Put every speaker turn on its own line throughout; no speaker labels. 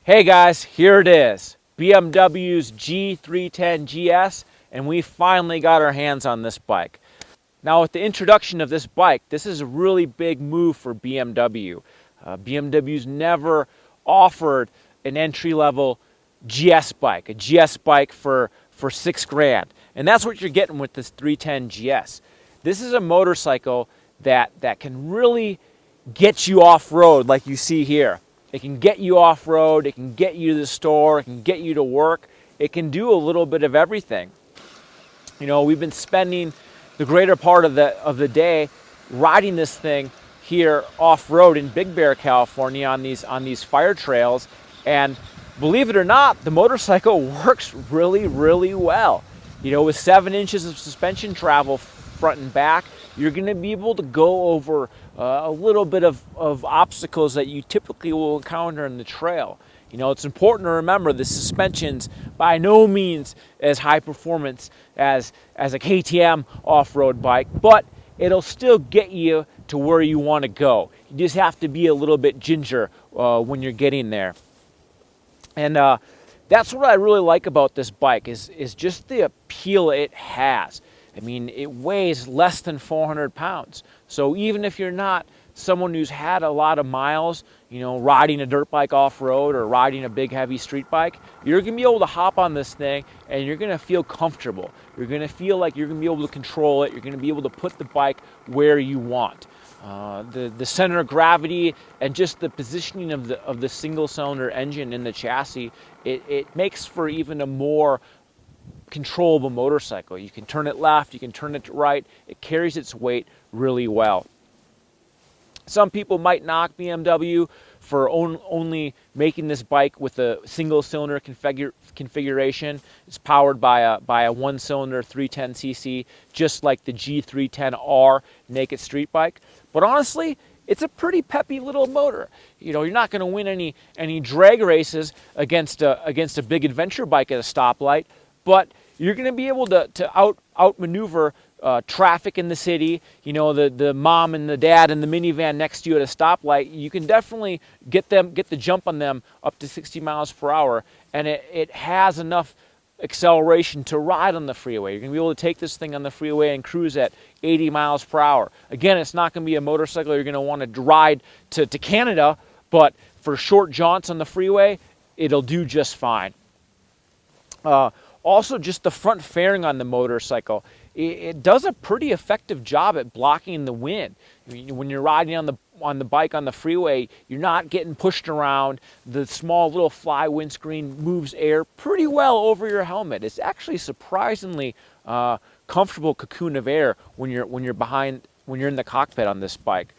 Hey guys, here it is, BMW's G310 GS, and we finally got our hands on this bike. Now with the introduction of this bike, this is a really big move for BMW. BMW's never offered an entry-level GS bike, a GS bike for $6,000. And that's what you're getting with this 310 GS. This is a motorcycle that can really get you off-road like you see here. It can get you off-road, it can get you to the store, it can get you to work. It can do a little bit of everything. You know, we've been spending the greater part of the day riding this thing here off-road in Big Bear, California on these fire trails, and believe it or not, the motorcycle works really well. You know, with 7 inches of suspension travel front and back, you're going to be able to go over a little bit of obstacles that you typically will encounter in the trail. You know, it's important to remember the suspension's by no means as high performance as a KTM off-road bike, but it'll still get you to where you want to go. You just have to be a little bit ginger when you're getting there. And that's what I really like about this bike is just the appeal it has. I mean, it weighs less than 400 pounds. So even if you're not someone who's had a lot of miles, you know, riding a dirt bike off-road or riding a big heavy street bike, you're going to be able to hop on this thing and you're going to feel comfortable. You're going to feel like you're going to be able to control it. You're going to be able to put the bike where you want. The center of gravity and just the positioning of the single-cylinder engine in the chassis, it makes for even a more controllable motorcycle. You can turn it left, you can turn it right. It carries its weight really well. Some people might knock BMW for only making this bike with a single-cylinder configuration. It's powered by a one-cylinder 310cc, just like the G310R naked street bike. But honestly, it's a pretty peppy little motor. You know, you're not going to win any drag races against a big adventure bike at a stoplight, but you're going to be able to outmaneuver traffic in the city. You know, the mom and the dad in the minivan next to you at a stoplight. You can definitely get the jump on them up to 60 miles per hour, and it has enough acceleration to ride on the freeway. You're going to be able to take this thing on the freeway and cruise at 80 miles per hour. Again, it's not going to be a motorcycle you're going to want to ride to Canada, but for short jaunts on the freeway, it'll do just fine. Also, just the front fairing on the motorcycle, it does a pretty effective job at blocking the wind. I mean, when you're riding on the bike on the freeway, you're not getting pushed around. The small little fly windscreen moves air pretty well over your helmet. It's actually surprisingly comfortable cocoon of air when you're in the cockpit on this bike.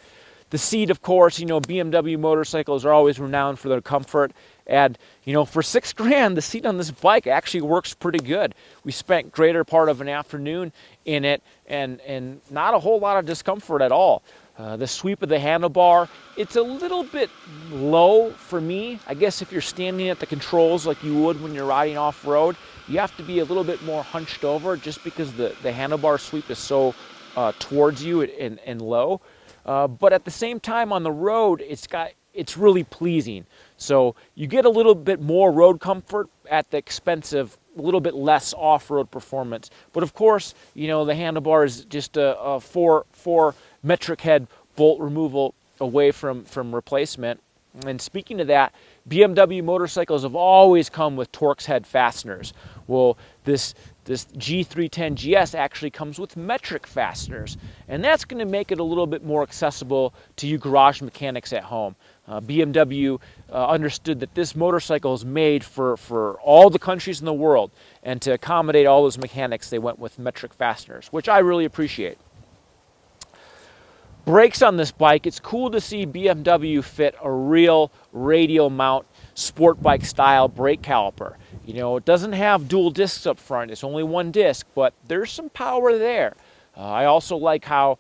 The seat, of course, you know, BMW motorcycles are always renowned for their comfort. And, you know, for $6,000, the seat on this bike actually works pretty good. We spent greater part of an afternoon in it and not a whole lot of discomfort at all. The sweep of the handlebar, it's a little bit low for me. I guess if you're standing at the controls like you would when you're riding off-road, you have to be a little bit more hunched over just because the handlebar sweep is so towards you and low. But at the same time on the road, it's really pleasing. So you get a little bit more road comfort at the expense of a little bit less off-road performance. But of course, you know, the handlebar is just a four metric head bolt removal away from replacement. And speaking of that, BMW motorcycles have always come with Torx head fasteners. Well, this G310 GS actually comes with metric fasteners, and that's going to make it a little bit more accessible to you garage mechanics at home. BMW understood that this motorcycle is made for all the countries in the world, and to accommodate all those mechanics, they went with metric fasteners, which I really appreciate. Brakes on this bike, it's cool to see BMW fit a real radial mount sport bike style brake caliper. You know, it doesn't have dual discs up front, it's only one disc, but there's some power there. I also like how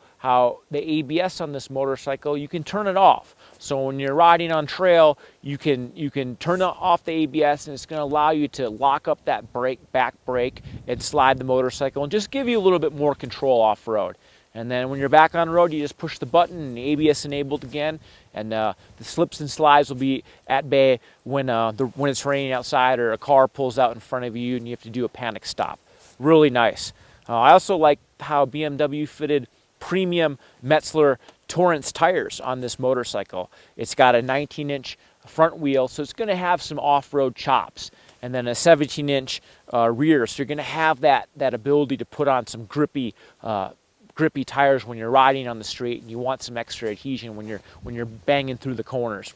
the ABS on this motorcycle, you can turn it off. So when you're riding on trail, you can turn off the ABS, and it's going to allow you to lock up that back brake and slide the motorcycle and just give you a little bit more control off-road. And then when you're back on the road, you just push the button and ABS enabled again. And the slips and slides will be at bay when it's raining outside or a car pulls out in front of you and you have to do a panic stop. Really nice. I also like how BMW fitted premium Metzler Torrance tires on this motorcycle. It's got a 19-inch front wheel, so it's going to have some off-road chops, and then a 17-inch rear, so you're going to have that ability to put on some grippy tires when you're riding on the street, and you want some extra adhesion when you're banging through the corners.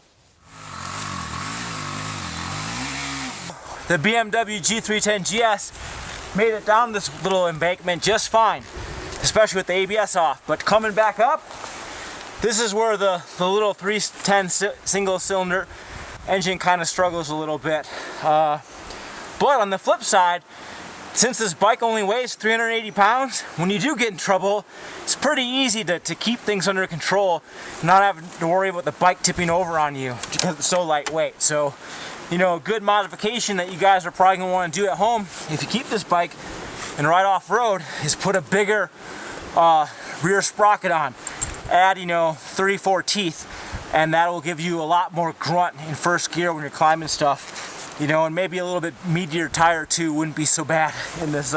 The BMW G310 GS made it down this little embankment just fine, especially with the ABS off. But coming back up, this is where the little 310 single cylinder engine kind of struggles a little bit. But on the flip side, since this bike only weighs 380 pounds, when you do get in trouble, it's pretty easy to keep things under control, not having to worry about the bike tipping over on you because it's so lightweight. So, you know, a good modification that you guys are probably going to want to do at home if you keep this bike and ride off-road is put a bigger rear sprocket on. Add, 34 teeth, and that will give you a lot more grunt in first gear when you're climbing stuff. And maybe a little bit meatier tire too wouldn't be so bad in this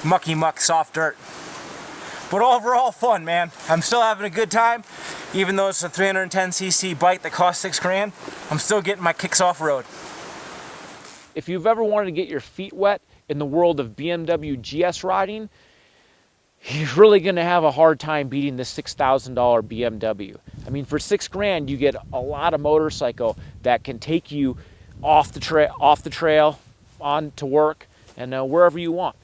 mucky muck soft dirt. But overall fun, man. I'm still having a good time, even though it's a 310cc bike that costs $6,000. I'm still getting my kicks off-road. If you've ever wanted to get your feet wet in the world of BMW GS riding, you're really going to have a hard time beating this $6,000 BMW. I mean, for $6,000, you get a lot of motorcycle that can take you off the trail, on to work, and wherever you want.